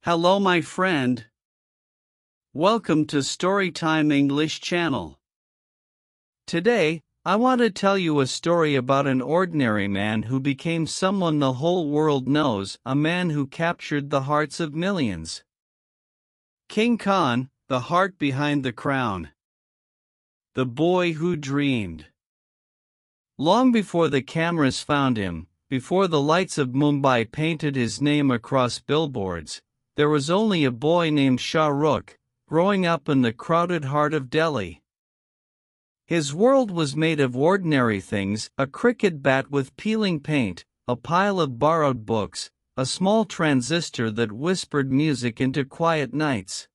Hello my friend. Welcome to Storytime English channel. Today, I want to tell you a story about an ordinary man who became someone the whole world knows, a man who captured the hearts of millions. King Khan, the heart behind the crown. The boy who dreamed. Long before the cameras found him, before the lights of Mumbai painted his name across billboards, there was only a boy named Shah Rukh, growing up in the crowded heart of Delhi. His world was made of ordinary things: a cricket bat with peeling paint, a pile of borrowed books, a small transistor that whispered music into quiet nights.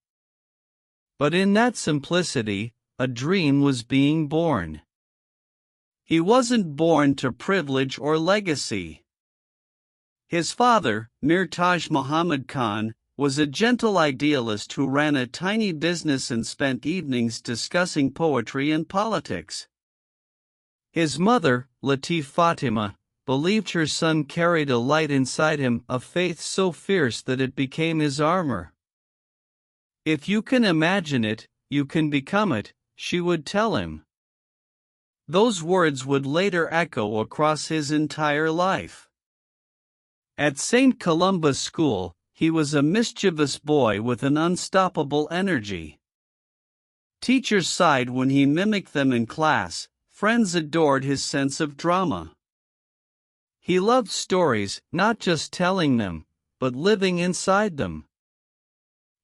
But in that simplicity, a dream was being born. He wasn't born to privilege or legacy. His father, Mir Taj Muhammad Khan, was a gentle idealist who ran a tiny business and spent evenings discussing poetry and politics. His mother, Latif Fatima, believed her son carried a light inside him, a faith so fierce that it became his armor. "If you can imagine it, you can become it," she would tell him. Those words would later echo across his entire life. At St. Columba's School, he was a mischievous boy with an unstoppable energy. Teachers sighed when he mimicked them in class, friends adored his sense of drama. He loved stories, not just telling them, but living inside them.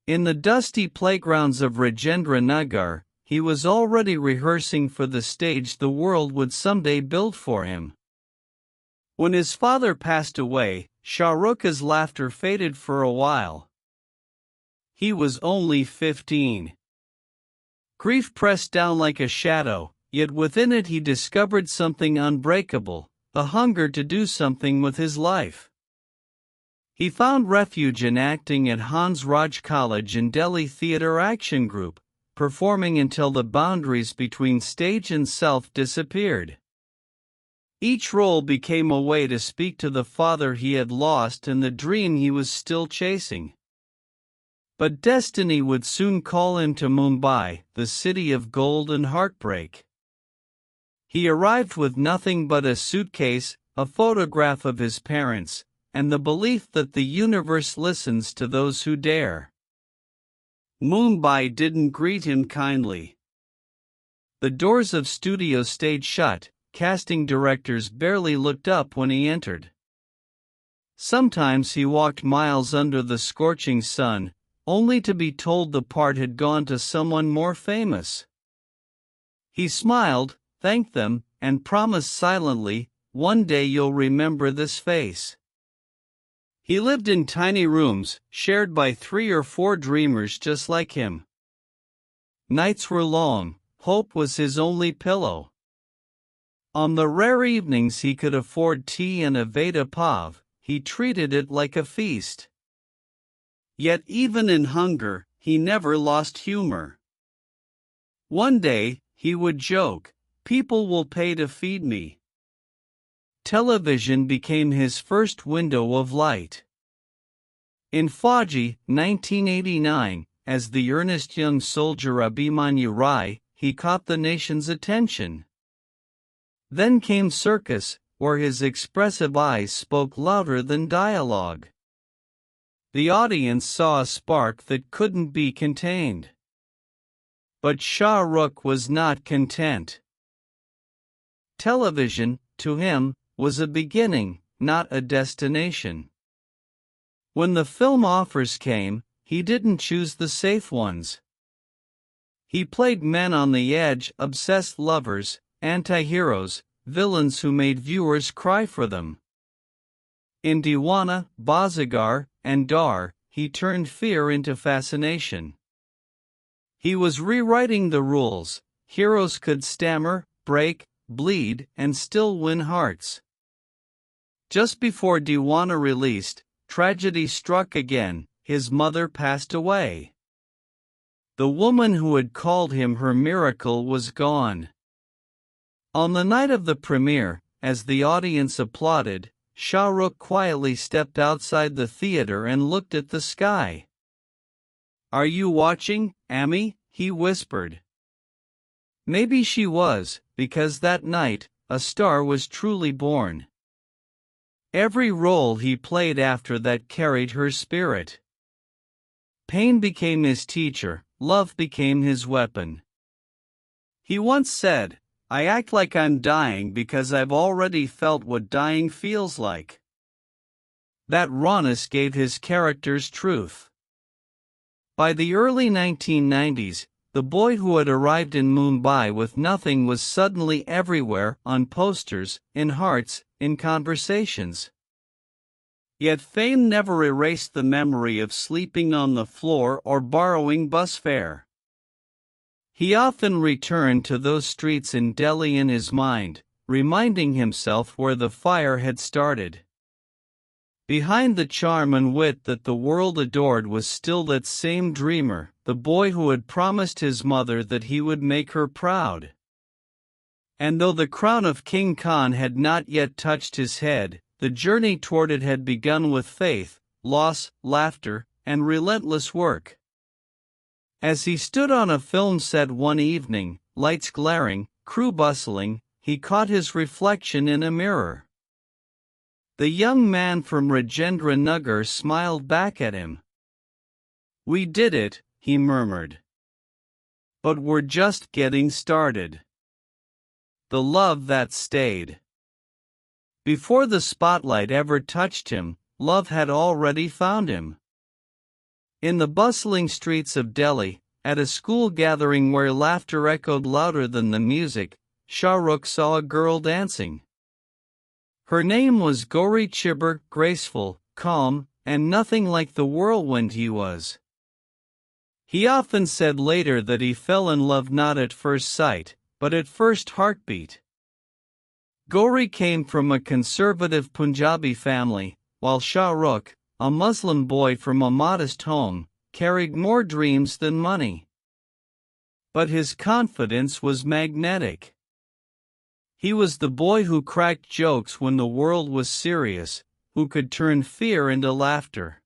In the dusty playgrounds of Rajendra Nagar, he was already rehearsing for the stage the world would someday build for him. When his father passed away, Shah Rukh's laughter faded for a while. He was only 15. Grief pressed down like a shadow, yet within it he discovered something unbreakable, the hunger to do something with his life. He found refuge in acting at Hans Raj College and Delhi Theatre Action Group, performing until the boundaries between stage and self disappeared. Each role became a way to speak to the father he had lost and the dream he was still chasing. But destiny would soon call him to Mumbai, the city of gold and heartbreak. He arrived with nothing but a suitcase, a photograph of his parents, and the belief that the universe listens to those who dare. Mumbai didn't greet him kindly. The doors of studios stayed shut. Casting directors barely looked up when he entered. Sometimes he walked miles under the scorching sun, only to be told the part had gone to someone more famous. He smiled, thanked them, and promised silently, "One day you'll remember this face." He lived in tiny rooms, shared by 3 or 4 dreamers just like him. Nights were long, hope was his only pillow. On the rare evenings he could afford tea and a Veda pav, he treated it like a feast. Yet even in hunger, he never lost humor. One day, he would joke, "People will pay to feed me." Television became his first window of light. In Fauji, 1989, as the earnest young soldier Abhimanyu Rai, he caught the nation's attention. Then came Circus, where his expressive eyes spoke louder than dialogue. The audience saw a spark that couldn't be contained. But Shah Rukh was not content. Television, to him, was a beginning, not a destination. When the film offers came, he didn't choose the safe ones. He played men on the edge, obsessed lovers, anti-heroes, villains who made viewers cry for them. In Deewana, Bazigar, and Dar, he turned fear into fascination. He was rewriting the rules: heroes could stammer, break, bleed, and still win hearts. Just before Deewana released, tragedy struck again. His mother passed away. The woman who had called him her miracle was gone. On the night of the premiere, as the audience applauded, Shah Rukh quietly stepped outside the theater and looked at the sky. "Are you watching, Amy?" he whispered. Maybe she was, because that night, a star was truly born. Every role he played after that carried her spirit. Pain became his teacher, love became his weapon. He once said, "I act like I'm dying because I've already felt what dying feels like." That rawness gave his characters truth. By the early 1990s, the boy who had arrived in Mumbai with nothing was suddenly everywhere, on posters, in hearts, in conversations. Yet fame never erased the memory of sleeping on the floor or borrowing bus fare. He often returned to those streets in Delhi in his mind, reminding himself where the fire had started. Behind the charm and wit that the world adored was still that same dreamer, the boy who had promised his mother that he would make her proud. And though the crown of King Khan had not yet touched his head, the journey toward it had begun with faith, loss, laughter, and relentless work. As he stood on a film set one evening, lights glaring, crew bustling, he caught his reflection in a mirror. The young man from Rajendra Nagar smiled back at him. "We did it," he murmured. "But we're just getting started." The love that stayed. Before the spotlight ever touched him, love had already found him. In the bustling streets of Delhi, at a school gathering where laughter echoed louder than the music, Shah Rukh saw a girl dancing. Her name was Gauri Chibber, graceful, calm, and nothing like the whirlwind he was. He often said later that he fell in love not at first sight, but at first heartbeat. Gauri came from a conservative Punjabi family, while Shah Rukh, a Muslim boy from a modest home, carried more dreams than money. But his confidence was magnetic. He was the boy who cracked jokes when the world was serious, who could turn fear into laughter.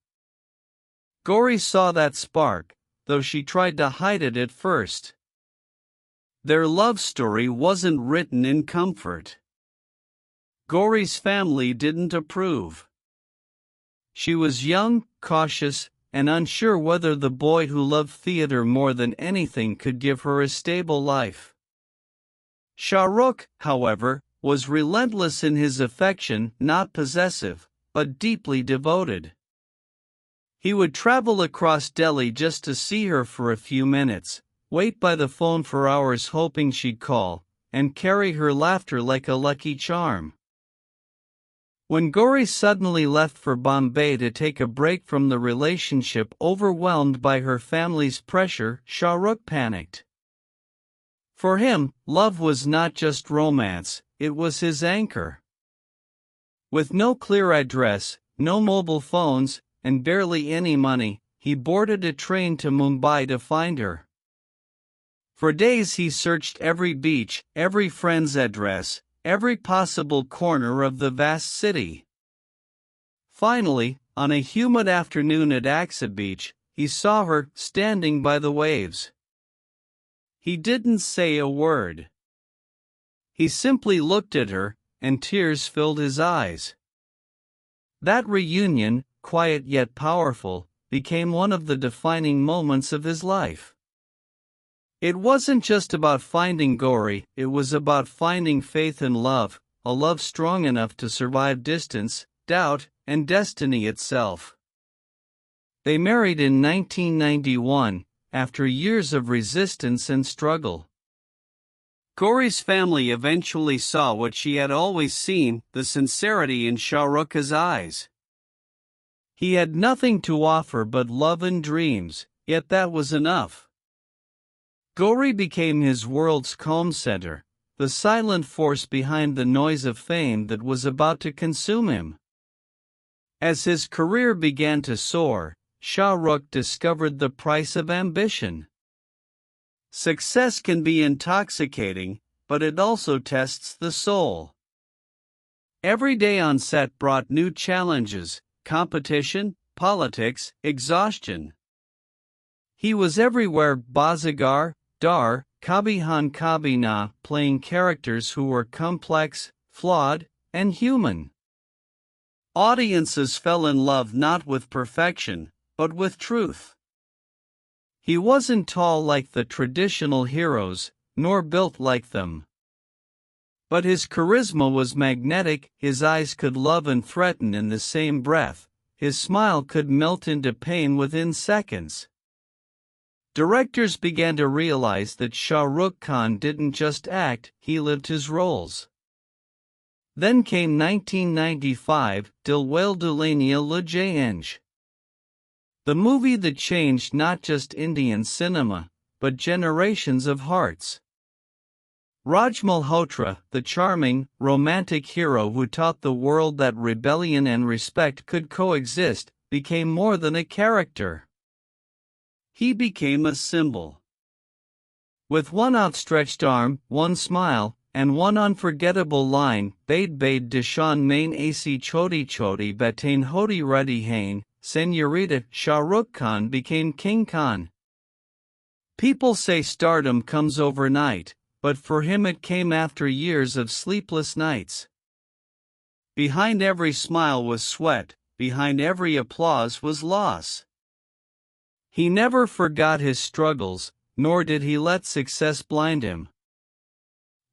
Gauri saw that spark, though she tried to hide it at first. Their love story wasn't written in comfort. Gauri's family didn't approve. She was young, cautious, and unsure whether the boy who loved theater more than anything could give her a stable life. Shah Rukh, however, was relentless in his affection, not possessive, but deeply devoted. He would travel across Delhi just to see her for a few minutes, wait by the phone for hours hoping she'd call, and carry her laughter like a lucky charm. When Gauri suddenly left for Bombay to take a break from the relationship, overwhelmed by her family's pressure, Shah Rukh panicked. For him, love was not just romance, it was his anchor. With no clear address, no mobile phones, and barely any money, he boarded a train to Mumbai to find her. For days he searched every beach, every friend's address, every possible corner of the vast city. Finally, on a humid afternoon at Aksa Beach, he saw her standing by the waves. He didn't say a word. He simply looked at her, and tears filled his eyes. That reunion, quiet yet powerful, became one of the defining moments of his life. It wasn't just about finding Gauri, it was about finding faith and love, a love strong enough to survive distance, doubt, and destiny itself. They married in 1991, after years of resistance and struggle. Gauri's family eventually saw what she had always seen, the sincerity in Shah Rukh's eyes. He had nothing to offer but love and dreams, yet that was enough. Gauri became his world's calm center, the silent force behind the noise of fame that was about to consume him. As his career began to soar, Shah Rukh discovered the price of ambition. Success can be intoxicating, but it also tests the soul. Every day on set brought new challenges, competition, politics, exhaustion. He was everywhere, Bazagar, Dar, Kabihan Kabina, playing characters who were complex, flawed, and human. Audiences fell in love not with perfection, but with truth. He wasn't tall like the traditional heroes, nor built like them. But his charisma was magnetic, his eyes could love and threaten in the same breath, his smile could melt into pain within seconds. Directors began to realize that Shah Rukh Khan didn't just act, he lived his roles. Then came 1995, Dilwale Dulhania Le Jayenge. The movie that changed not just Indian cinema, but generations of hearts. Raj Malhotra, the charming, romantic hero who taught the world that rebellion and respect could coexist, became more than a character. He became a symbol. With one outstretched arm, one smile, and one unforgettable line, Bade Bade Dishan Main Asi Choti Choti Batain Hoti Reddy Hain, Senorita, Shah Rukh Khan became King Khan. People say stardom comes overnight, but for him it came after years of sleepless nights. Behind every smile was sweat, behind every applause was loss. He never forgot his struggles, nor did he let success blind him.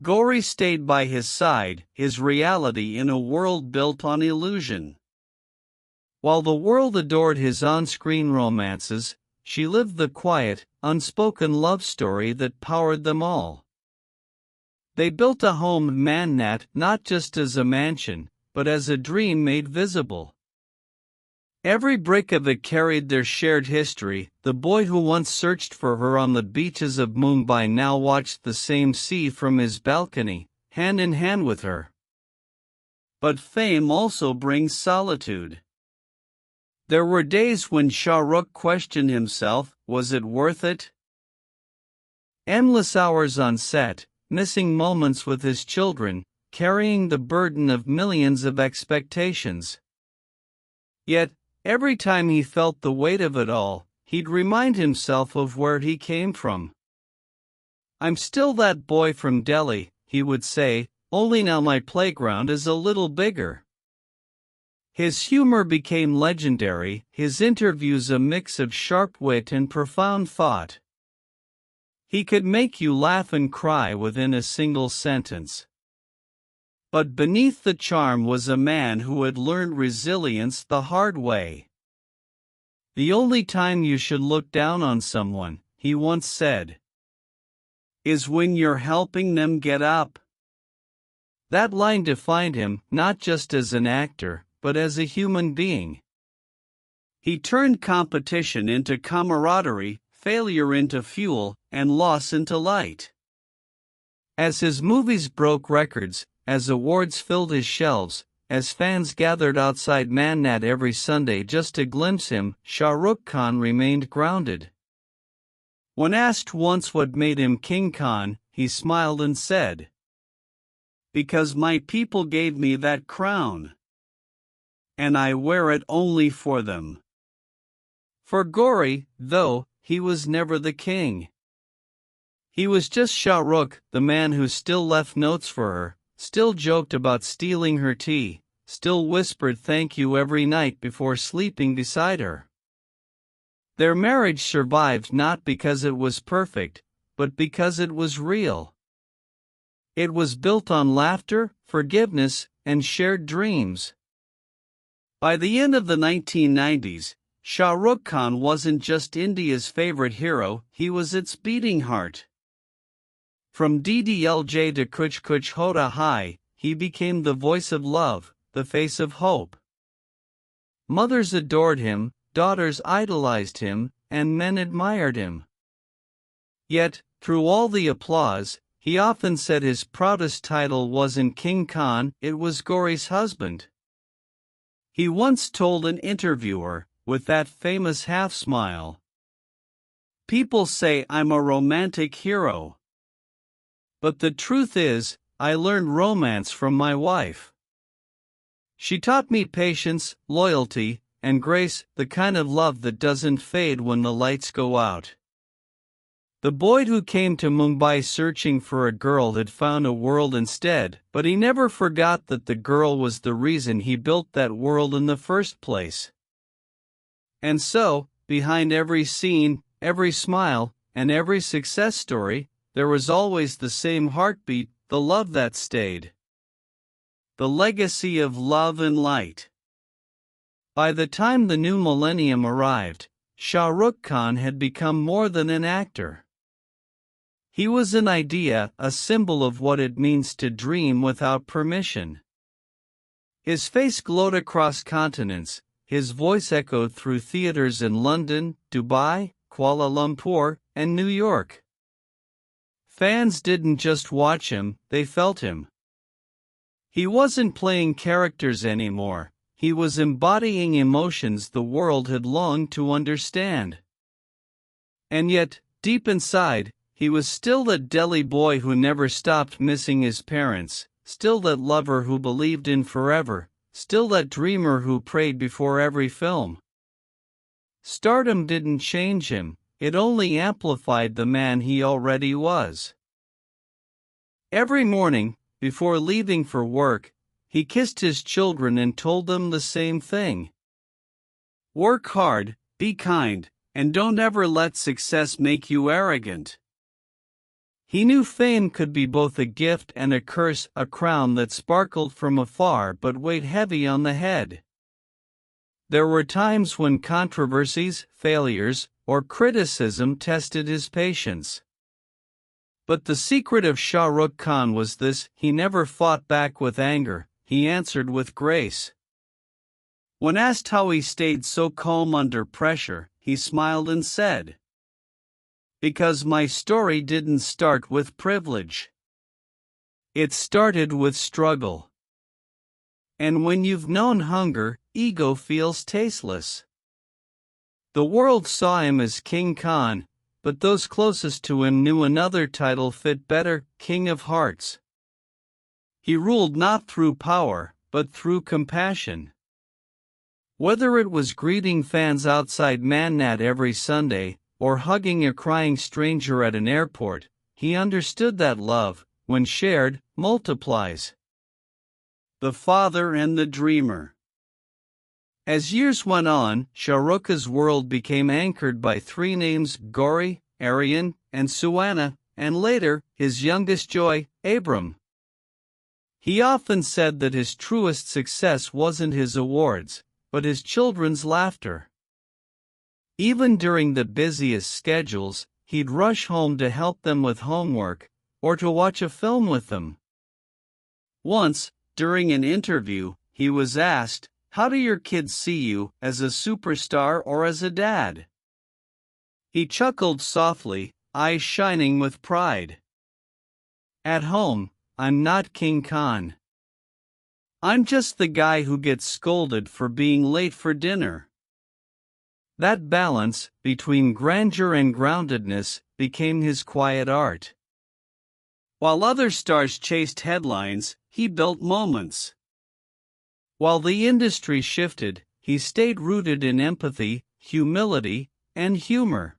Gauri stayed by his side, his reality in a world built on illusion. While the world adored his on-screen romances, she lived the quiet, unspoken love story that powered them all. They built a home Mannat not just as a mansion, but as a dream made visible. Every brick of it carried their shared history. The boy who once searched for her on the beaches of Mumbai now watched the same sea from his balcony, hand in hand with her. But fame also brings solitude. There were days when Shah Rukh questioned himself, was it worth it? Endless hours on set, missing moments with his children, carrying the burden of millions of expectations. Yet, every time he felt the weight of it all, he'd remind himself of where he came from. I'm still that boy from Delhi, he would say, only now my playground is a little bigger. His humor became legendary, his interviews a mix of sharp wit and profound thought. He could make you laugh and cry within a single sentence. But beneath the charm was a man who had learned resilience the hard way. The only time you should look down on someone, he once said, is when you're helping them get up. That line defined him, not just as an actor, but as a human being. He turned competition into camaraderie, failure into fuel, and loss into light. As his movies broke records, as awards filled his shelves, as fans gathered outside Mannat every Sunday just to glimpse him, Shah Rukh Khan remained grounded. When asked once what made him King Khan, he smiled and said, because my people gave me that crown. And I wear it only for them. For Gauri, though, he was never the king. He was just Shah Rukh, the man who still left notes for her, still joked about stealing her tea, still whispered thank you every night before sleeping beside her. Their marriage survived not because it was perfect, but because it was real. It was built on laughter, forgiveness, and shared dreams. By the end of the 1990s, Shah Rukh Khan wasn't just India's favorite hero, he was its beating heart. From DDLJ to Kuch Kuch Hota Hai, he became the voice of love, the face of hope. Mothers adored him, daughters idolized him, and men admired him. Yet, through all the applause, he often said his proudest title wasn't King Khan, it was Gauri's husband. He once told an interviewer, with that famous half-smile, people say I'm a romantic hero. But the truth is, I learned romance from my wife. She taught me patience, loyalty, and grace, the kind of love that doesn't fade when the lights go out. The boy who came to Mumbai searching for a girl had found a world instead, but he never forgot that the girl was the reason he built that world in the first place. And so, behind every scene, every smile, and every success story, there was always the same heartbeat, the love that stayed. The legacy of love and light. By the time the new millennium arrived, Shah Rukh Khan had become more than an actor. He was an idea, a symbol of what it means to dream without permission. His face glowed across continents, his voice echoed through theaters in London, Dubai, Kuala Lumpur, and New York. Fans didn't just watch him, they felt him. He wasn't playing characters anymore, he was embodying emotions the world had longed to understand. And yet, deep inside, he was still that Delhi boy who never stopped missing his parents, still that lover who believed in forever, still that dreamer who prayed before every film. Stardom didn't change him, it only amplified the man he already was. Every morning, before leaving for work, he kissed his children and told them the same thing. Work hard, be kind, and don't ever let success make you arrogant. He knew fame could be both a gift and a curse, a crown that sparkled from afar but weighed heavy on the head. There were times when controversies, failures, or criticism tested his patience. But the secret of Shah Rukh Khan was this: he never fought back with anger, he answered with grace. When asked how he stayed so calm under pressure, he smiled and said, "Because my story didn't start with privilege. It started with struggle. And when you've known hunger, ego feels tasteless." The world saw him as King Khan, but those closest to him knew another title fit better: King of Hearts. He ruled not through power, but through compassion. Whether it was greeting fans outside Mannat every Sunday, or hugging a crying stranger at an airport, he understood that love, when shared, multiplies. The father and the dreamer. As years went on, Shah Rukh's world became anchored by three names: Gauri, Aryan, and Suwana, and later, his youngest joy, Abram. He often said that his truest success wasn't his awards, but his children's laughter. Even during the busiest schedules, he'd rush home to help them with homework, or to watch a film with them. Once, during an interview, he was asked, "How do your kids see you, as a superstar or as a dad?" He chuckled softly, eyes shining with pride. "At home, I'm not King Khan. I'm just the guy who gets scolded for being late for dinner." That balance, between grandeur and groundedness, became his quiet art. While other stars chased headlines, he built moments. While the industry shifted, he stayed rooted in empathy, humility, and humor.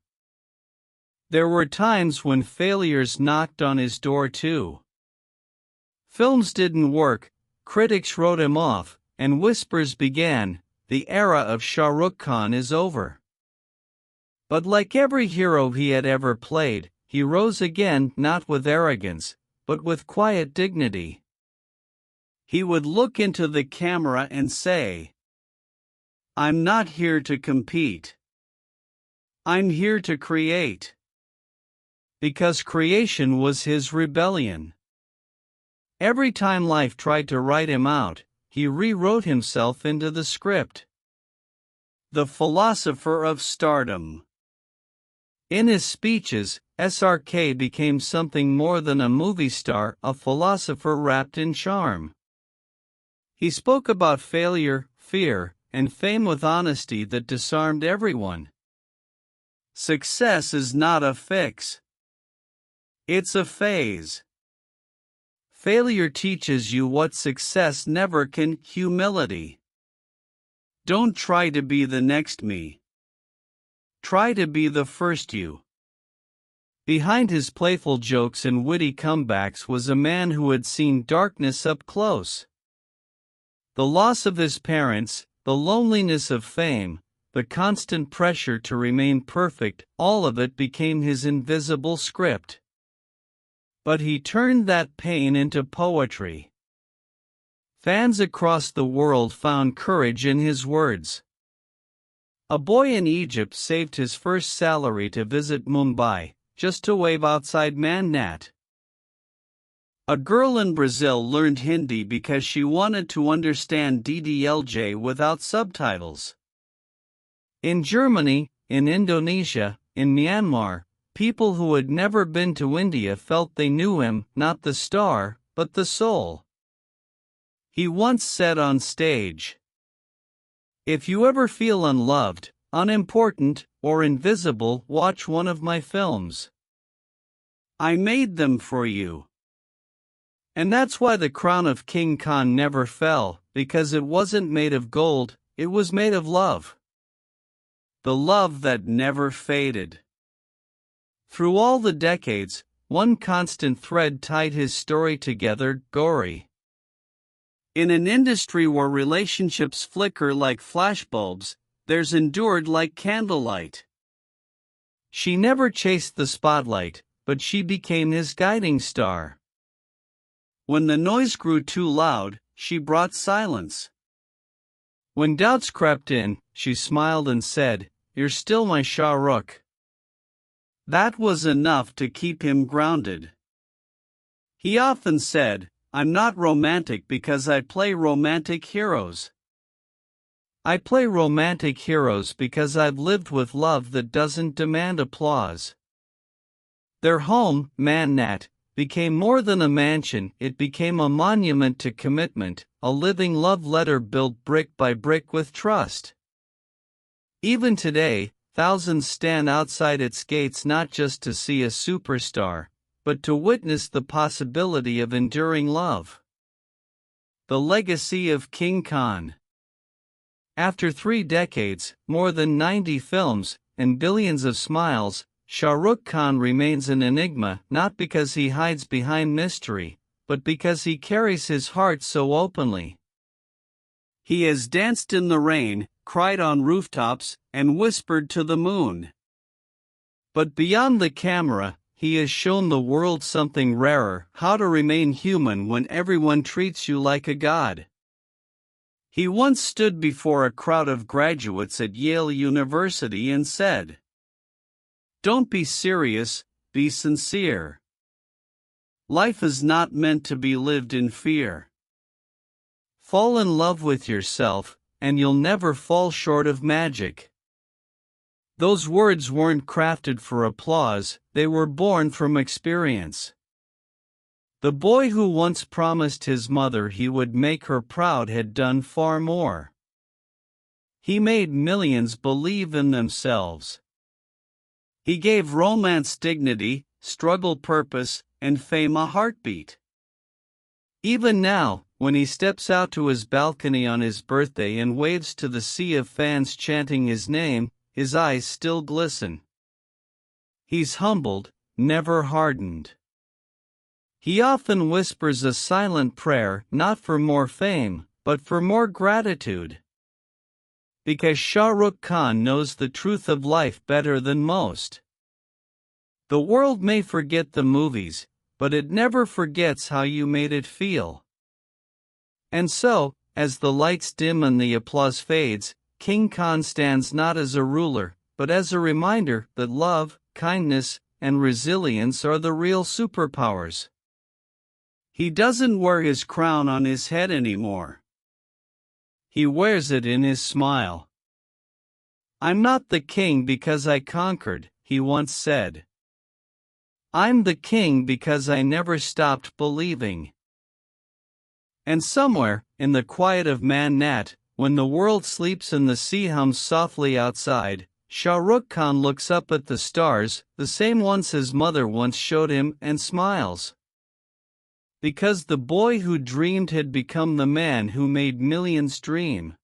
There were times when failures knocked on his door too. Films didn't work, critics wrote him off, and whispers began: "The era of Shah Rukh Khan is over." But like every hero he had ever played, he rose again, not with arrogance, but with quiet dignity. He would look into the camera and say, "I'm not here to compete. I'm here to create." Because creation was his rebellion. Every time life tried to write him out, he rewrote himself into the script. The philosopher of stardom. In his speeches, SRK became something more than a movie star, a philosopher wrapped in charm. He spoke about failure, fear, and fame with honesty that disarmed everyone. Success is not a fix. It's a phase. Failure teaches you what success never can: humility. Don't try to be the next me. Try to be the first you. Behind his playful jokes and witty comebacks was a man who had seen darkness up close. The loss of his parents, the loneliness of fame, the constant pressure to remain perfect, all of it became his invisible script. But he turned that pain into poetry. Fans across the world found courage in his words. A boy in Egypt saved his first salary to visit Mumbai, just to wave outside Manat. A girl in Brazil learned Hindi because she wanted to understand DDLJ without subtitles. In Germany, in Indonesia, in Myanmar, people who had never been to India felt they knew him, not the star, but the soul. He once said on stage, "If you ever feel unloved, unimportant, or invisible, watch one of my films. I made them for you." And that's why the crown of King Khan never fell, because it wasn't made of gold, it was made of love. The love that never faded. Through all the decades, one constant thread tied his story together: Gauri. In an industry where relationships flicker like flashbulbs, theirs endured like candlelight. She never chased the spotlight, but she became his guiding star. When the noise grew too loud, she brought silence. When doubts crept in, she smiled and said, "You're still my Shah Rukh." That was enough to keep him grounded. He often said, "I'm not romantic because I play romantic heroes. I play romantic heroes because I've lived with love that doesn't demand applause." Their home, Manat, became more than a mansion, it became a monument to commitment, a living love letter built brick by brick with trust. Even today, thousands stand outside its gates not just to see a superstar, but to witness the possibility of enduring love. The legacy of King Khan. After 3 decades, more than 90 films, and billions of smiles, Shah Rukh Khan remains an enigma, not because he hides behind mystery, but because he carries his heart so openly. He has danced in the rain, cried on rooftops, and whispered to the moon. But beyond the camera, he has shown the world something rarer: how to remain human when everyone treats you like a god. He once stood before a crowd of graduates at Yale University and said, "Don't be serious, be sincere. Life is not meant to be lived in fear. Fall in love with yourself, and you'll never fall short of magic." Those words weren't crafted for applause, they were born from experience. The boy who once promised his mother he would make her proud had done far more. He made millions believe in themselves. He gave romance dignity, struggle purpose, and fame a heartbeat. Even now, when he steps out to his balcony on his birthday and waves to the sea of fans chanting his name, his eyes still glisten. He's humbled, never hardened. He often whispers a silent prayer, not for more fame, but for more gratitude. Because Shah Rukh Khan knows the truth of life better than most. The world may forget the movies, but it never forgets how you made it feel. And so, as the lights dim and the applause fades, King Khan stands not as a ruler, but as a reminder that love, kindness, and resilience are the real superpowers. He doesn't wear his crown on his head anymore. He wears it in his smile. "I'm not the king because I conquered," he once said. "I'm the king because I never stopped believing." And somewhere, in the quiet of Manat, when the world sleeps and the sea hums softly outside, Shah Rukh Khan looks up at the stars, the same ones his mother once showed him, and smiles. Because the boy who dreamed had become the man who made millions dream.